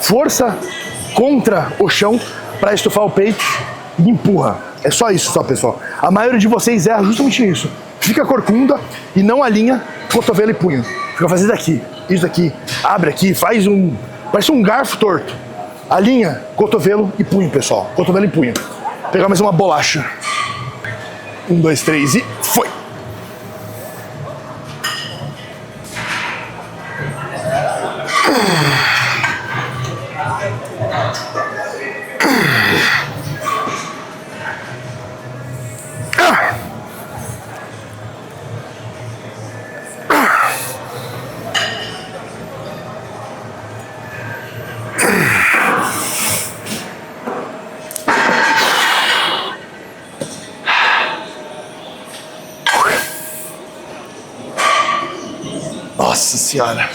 Força contra o chão para estufar o peito e empurra. É só isso, só, pessoal. A maioria de vocês erra justamente nisso. Fica corcunda e não alinha cotovelo e punho. Fica fazendo aqui, isso aqui, abre aqui, faz parece um garfo torto. Alinha cotovelo e punho, pessoal. Cotovelo e punho. Vou pegar mais uma bolacha. 1, 2, 3 e foi! Nossa senhora.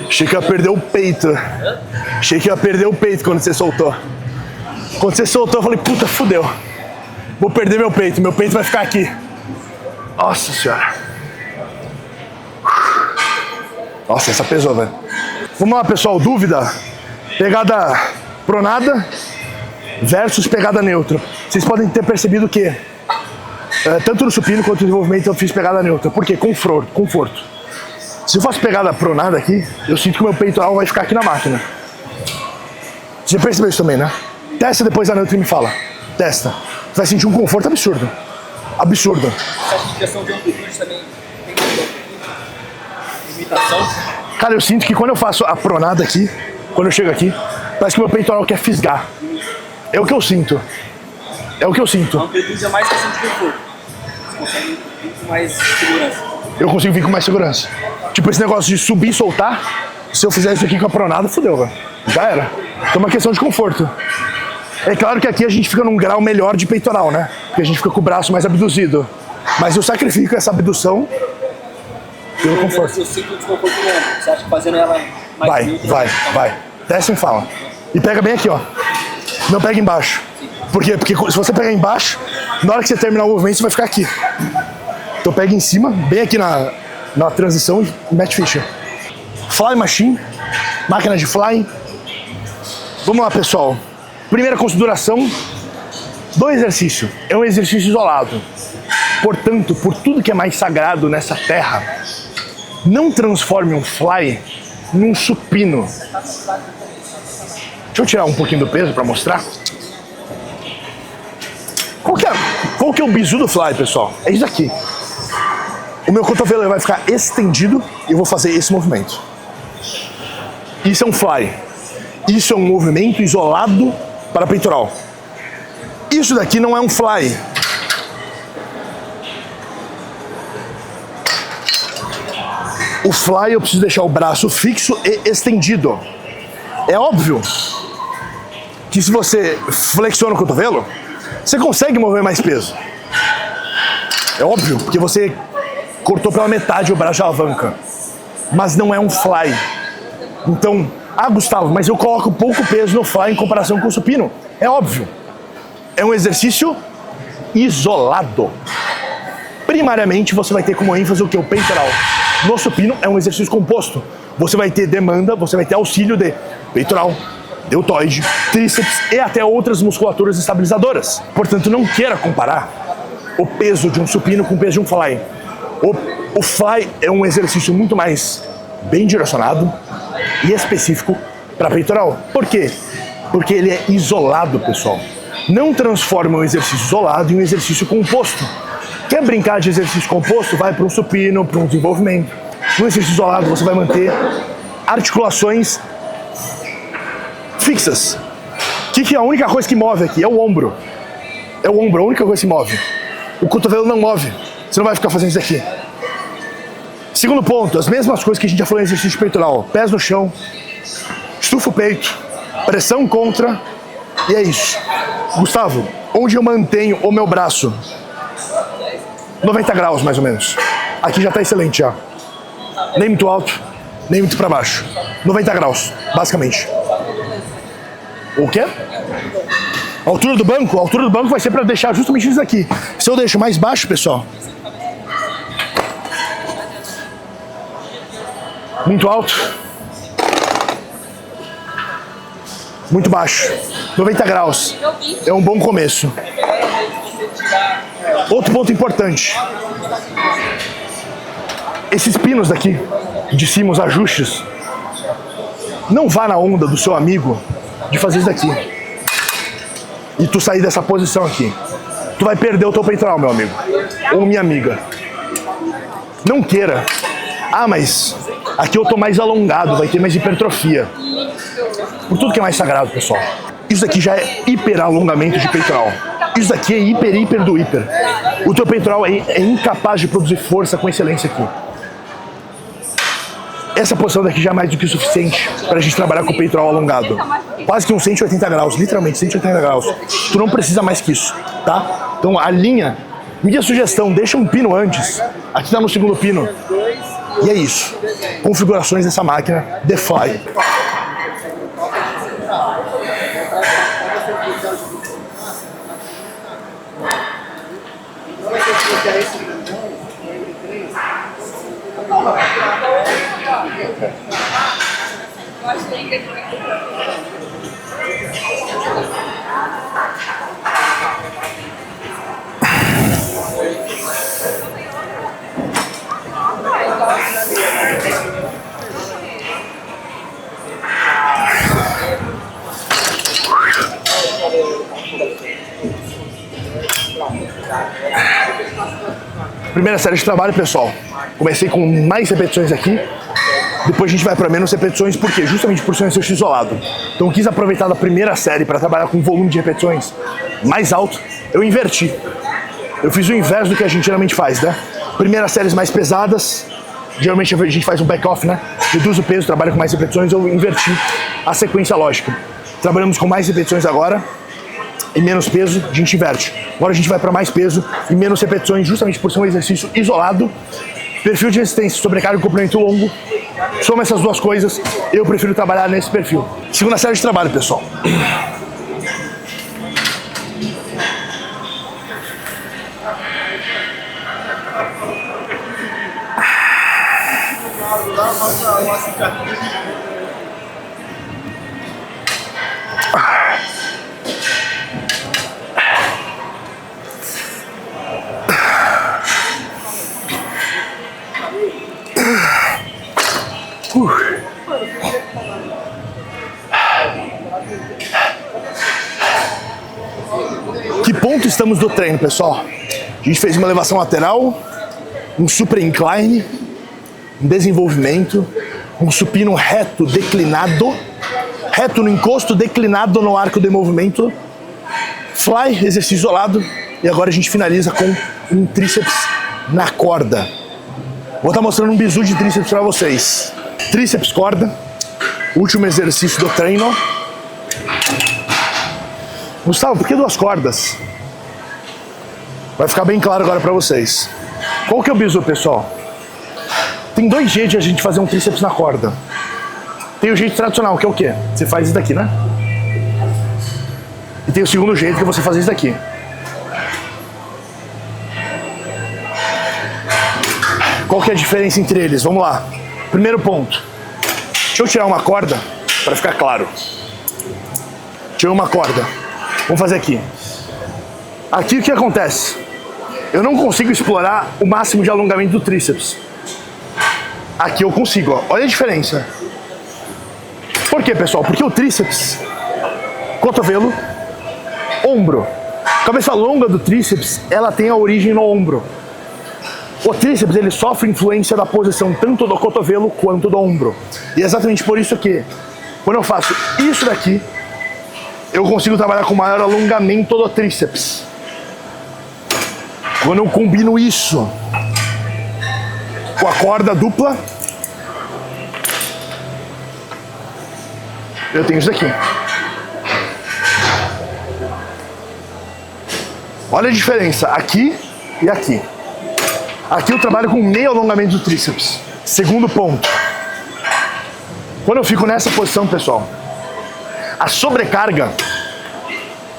Achei que ia perder o peito. Achei que ia perder o peito quando você soltou. Quando você soltou, eu falei, puta, fudeu. Vou perder meu peito vai ficar aqui. Nossa senhora. Nossa, essa pesou, velho. Vamos lá, pessoal, dúvida. Pegada pronada versus pegada neutra. Vocês podem ter percebido que tanto no supino quanto no desenvolvimento eu fiz pegada neutra. Por quê? Conforto. Se eu faço pegada pronada aqui, eu sinto que o meu peitoral vai ficar aqui na máquina. Você percebeu isso também, né? Testa depois a neutra e me fala. Testa. Você vai sentir um conforto absurdo. Absurdo. Essa questão de amplitude também tem limitação? Cara, eu sinto que quando eu faço a pronada aqui, quando eu chego aqui, parece que o meu peitoral quer fisgar. É o que eu sinto. É o que eu sinto. A amplitude é mais questão de conforto. Você consegue vir com mais segurança. Eu consigo vir com mais segurança. Tipo, esse negócio de subir e soltar, se eu fizer isso aqui com a pronada, fodeu, velho. Já era. Então é uma questão de conforto. É claro que aqui a gente fica num grau melhor de peitoral, né? Porque a gente fica com o braço mais abduzido. Mas eu sacrifico essa abdução pelo conforto. Eu sinto o desconforto no ombro. Você acha que fazendo ela mais Vai. Desce e fala. E pega bem aqui, ó. Não pega embaixo. Por quê? Porque se você pegar embaixo, na hora que você terminar o movimento, você vai ficar aqui. Então pega em cima, bem aqui na transição e mete ficha. Fly machine, máquina de fly. Vamos lá, pessoal. Primeira consideração do exercício. É um exercício isolado. Portanto, por tudo que é mais sagrado nessa terra, não transforme um fly num supino. Deixa eu tirar um pouquinho do peso para mostrar. Qual que é o bizu do fly, pessoal? É isso aqui. O meu cotovelo vai ficar estendido e eu vou fazer esse movimento. Isso é um fly. Isso é um movimento isolado para peitoral. Isso daqui não é um fly. O fly eu preciso deixar o braço fixo e estendido. É óbvio que se você flexiona o cotovelo, você consegue mover mais peso. É óbvio, porque você cortou pela metade o braço de alavanca. Mas não é um fly. Então, Gustavo, mas eu coloco pouco peso no fly em comparação com o supino. É óbvio. É um exercício isolado. Primariamente, você vai ter como ênfase o que? O peitoral. No supino é um exercício composto. Você vai ter demanda, você vai ter auxílio de peitoral, deltoide, tríceps e até outras musculaturas estabilizadoras. Portanto, não queira comparar o peso de um supino com o peso de um fly. O fly é um exercício muito mais bem direcionado e específico para peitoral. Por quê? Porque ele é isolado, pessoal. Não transforma um exercício isolado em um exercício composto. Quer brincar de exercício composto? Vai para um supino, para um desenvolvimento. No exercício isolado você vai manter articulações fixas. O que é a única coisa que move aqui? É o ombro. É o ombro, a única coisa que move. O cotovelo não move. Você não vai ficar fazendo isso aqui. Segundo ponto, as mesmas coisas que a gente já falou em exercício peitoral. Pés no chão, estufa o peito, pressão contra, e é isso. Gustavo, onde eu mantenho o meu braço? 90 graus, mais ou menos. Aqui já está excelente já. Nem muito alto, nem muito para baixo. 90 graus, basicamente. O quê? A altura do banco? A altura do banco vai ser para deixar justamente isso aqui. Se eu deixo mais baixo, pessoal... Muito alto. Muito baixo. 90 graus. É um bom começo. Outro ponto importante. Esses pinos daqui, de cima, os ajustes, não vá na onda do seu amigo de fazer isso daqui. E tu sair dessa posição aqui. Tu vai perder o teu peitoral, meu amigo. Ou minha amiga. Não queira. Ah, mas aqui eu tô mais alongado, vai ter mais hipertrofia. Por tudo que é mais sagrado, pessoal. Isso aqui já é hiperalongamento de peitoral. Isso daqui é hiper do hiper. O teu peitoral é incapaz de produzir força com excelência aqui. Essa posição daqui já é mais do que o suficiente pra gente trabalhar com o peitoral alongado. Quase que uns 180 graus, literalmente 180 graus. Tu não precisa mais que isso, tá? Então a linha, minha sugestão, deixa um pino antes. Aqui tá no segundo pino. E é isso. Configurações dessa máquina, The Fly. Primeira série de trabalho, pessoal. Comecei com mais repetições aqui. Depois a gente vai para menos repetições, por quê? Justamente por ser um exercício isolado. Então eu quis aproveitar da primeira série para trabalhar com um volume de repetições mais alto. Eu inverti. Eu fiz o inverso do que a gente geralmente faz, né? Primeiras séries mais pesadas. Geralmente a gente faz um back-off, né? Reduz o peso, trabalha com mais repetições. Eu inverti a sequência lógica. Trabalhamos com mais repetições agora e menos peso, a gente inverte. Agora a gente vai para mais peso e menos repetições, justamente por ser um exercício isolado. Perfil de resistência, sobrecarga e comprimento longo. Soma essas duas coisas, eu prefiro trabalhar nesse perfil. Segunda série de trabalho, pessoal. Que ponto estamos do treino, pessoal? A gente fez uma elevação lateral, um super incline, um desenvolvimento, um supino reto declinado, reto no encosto, declinado no arco de movimento, fly, exercício isolado, e agora a gente finaliza com um tríceps na corda. Vou estar mostrando um bizu de tríceps para vocês. Tríceps corda, último exercício do treino. Gustavo, por que duas cordas? Vai ficar bem claro agora para vocês. Qual que é o bizu, pessoal? Tem dois jeitos de a gente fazer um tríceps na corda. Tem o jeito tradicional, que é o quê? Você faz isso daqui, né? E tem o segundo jeito, que é você fazer isso daqui. Qual que é a diferença entre eles? Vamos lá. Primeiro ponto. Deixa eu tirar uma corda para ficar claro. Tirei uma corda. Vamos fazer aqui. Aqui o que acontece? eu não consigo explorar o máximo de alongamento do tríceps. Aqui eu consigo, ó. Olha a diferença. Por quê, pessoal? Porque o tríceps, cotovelo, ombro. A cabeça longa do tríceps, ela tem a origem no ombro. O tríceps, ele sofre influência da posição tanto do cotovelo quanto do ombro. E é exatamente por isso que, quando eu faço isso daqui, eu consigo trabalhar com maior alongamento do tríceps. Quando eu combino isso com a corda dupla, eu tenho isso daqui. Olha a diferença aqui e aqui. Aqui eu trabalho com meio alongamento do tríceps. Segundo ponto. Quando eu fico nessa posição, pessoal, a sobrecarga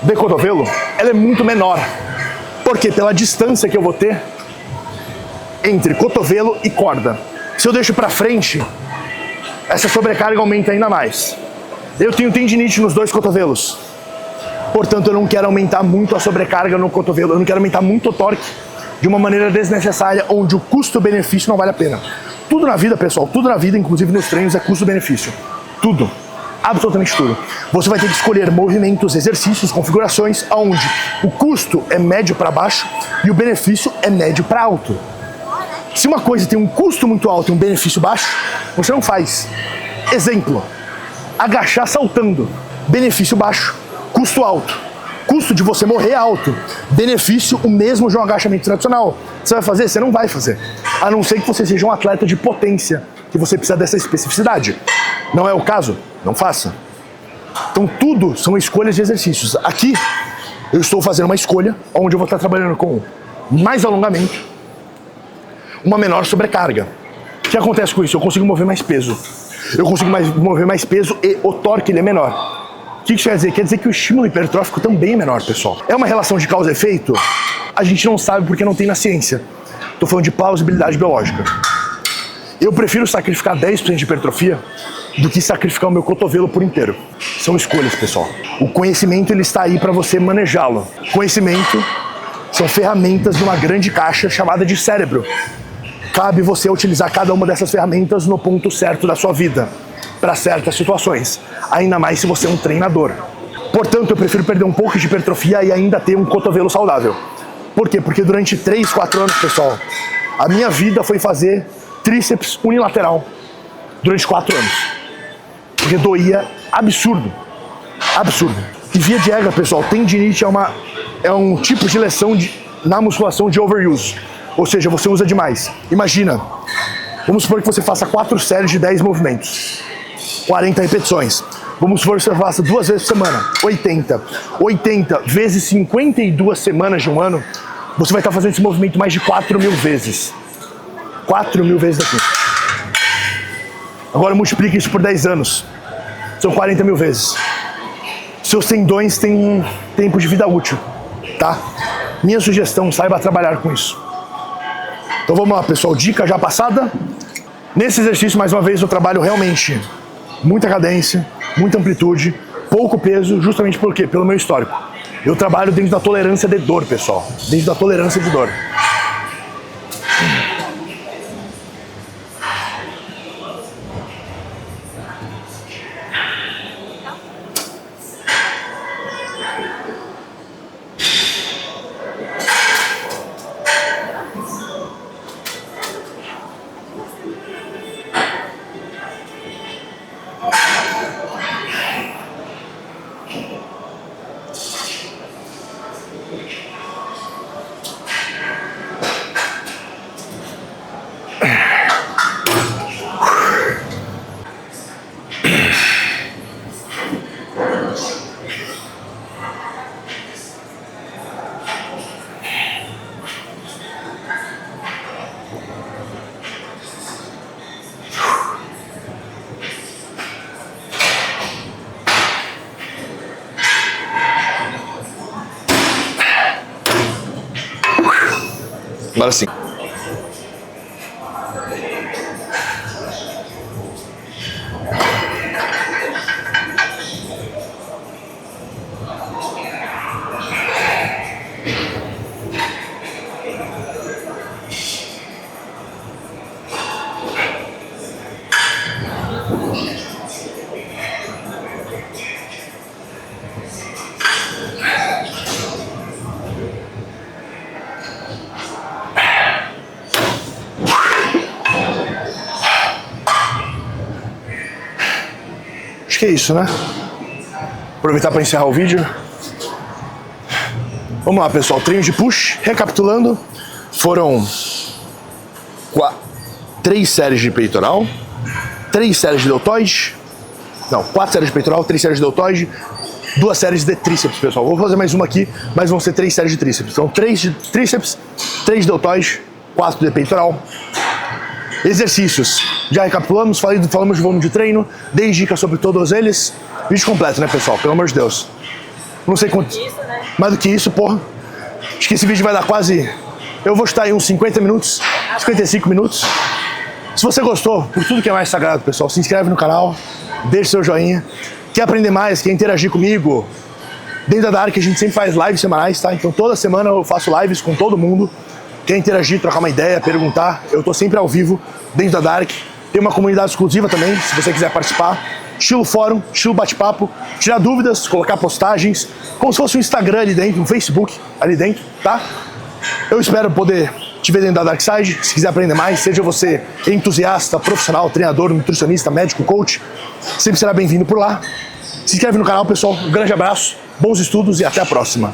do cotovelo, ela é muito menor. Por quê? Pela distância que eu vou ter entre cotovelo e corda. Se eu deixo pra frente, essa sobrecarga aumenta ainda mais. Eu tenho tendinite nos dois cotovelos. Portanto, eu não quero aumentar muito a sobrecarga no cotovelo. Eu não quero aumentar muito o torque de uma maneira desnecessária, onde o custo-benefício não vale a pena. Tudo na vida, pessoal, tudo na vida, inclusive nos treinos, é custo-benefício. Tudo. Absolutamente tudo. Você vai ter que escolher movimentos, exercícios, configurações, onde o custo é médio para baixo e o benefício é médio para alto. Se uma coisa tem um custo muito alto e um benefício baixo, você não faz. Exemplo, agachar saltando, benefício baixo, custo alto. Custo de você morrer alto, benefício o mesmo de um agachamento tradicional. Você vai fazer? Você não vai fazer. A não ser que você seja um atleta de potência, que você precisa dessa especificidade. Não é o caso? Não faça. Então tudo são escolhas de exercícios. Aqui eu estou fazendo uma escolha onde eu vou estar trabalhando com mais alongamento, uma menor sobrecarga. O que acontece com isso? Eu consigo mover mais peso. Eu consigo mover mais peso e o torque ele é menor. O que isso quer dizer? Quer dizer que o estímulo hipertrófico também é menor, pessoal. É uma relação de causa e efeito? A gente não sabe porque não tem na ciência. Estou falando de plausibilidade biológica. Eu prefiro sacrificar 10% de hipertrofia do que sacrificar o meu cotovelo por inteiro. São escolhas, pessoal. O conhecimento ele está aí para você manejá-lo. Conhecimento são ferramentas de uma grande caixa chamada de cérebro. Cabe você utilizar cada uma dessas ferramentas no ponto certo da sua vida, para certas situações, ainda mais se você é um treinador. Portanto, eu prefiro perder um pouco de hipertrofia e ainda ter um cotovelo saudável. Por quê? Porque durante 3, 4 anos, pessoal, a minha vida foi fazer tríceps unilateral durante 4 anos. Porque doía absurdo. Absurdo. E via de regra, pessoal, tendinite é um tipo de lesão na musculação de overuse. Ou seja, você usa demais. Imagina, vamos supor que você faça 4 séries de 10 movimentos. 40 repetições. Vamos supor que você faça 2 vezes por semana. 80. 80 vezes 52 semanas de um ano, você vai estar fazendo esse movimento mais de 4.000 vezes. 4.000 vezes aqui. Agora multiplique isso por 10 anos. São 40.000 vezes. Seus tendões têm um tempo de vida útil, tá? Minha sugestão, saiba trabalhar com isso. Então vamos lá, pessoal. Dica já passada. Nesse exercício, mais uma vez, eu trabalho realmente muita cadência, muita amplitude, pouco peso, justamente por quê? Pelo meu histórico. Eu trabalho dentro da tolerância de dor, pessoal. Dentro da tolerância de dor. Agora sim. que é isso, né? Aproveitar para encerrar o vídeo. Vamos lá, pessoal. Treino de push. Recapitulando, foram 3 séries de peitoral, 3 séries de deltoide. Não, 4 séries de peitoral, 3 séries de deltoide, 2 séries de tríceps, pessoal. Vou fazer mais uma aqui, mas vão ser 3 séries de tríceps. Então, 3 de tríceps, 3 de deltoide, 4 de peitoral. Exercícios. Já recapitulamos, falamos de volume de treino, dei dicas sobre todos eles. Vídeo completo, né, pessoal? Pelo amor de Deus. Não sei quanto. Mais do que isso, porra. Acho que esse vídeo vai dar quase... Eu vou estar aí uns 50 minutos, 55 minutos. Se você gostou, por tudo que é mais sagrado, pessoal, se inscreve no canal, deixa seu joinha. Quer aprender mais, quer interagir comigo? Dentro da Dark a gente sempre faz lives semanais, tá? Então toda semana eu faço lives com todo mundo. Quer interagir, trocar uma ideia, perguntar, eu tô sempre ao vivo dentro da Dark. Tem uma comunidade exclusiva também, se você quiser participar. Estilo fórum, estilo bate-papo, tirar dúvidas, colocar postagens, como se fosse um Instagram ali dentro, um Facebook ali dentro, tá? Eu espero poder te ver dentro da Darkside. Se quiser aprender mais, seja você entusiasta, profissional, treinador, nutricionista, médico, coach, sempre será bem-vindo por lá. Se inscreve no canal, pessoal. Um grande abraço, bons estudos e até a próxima.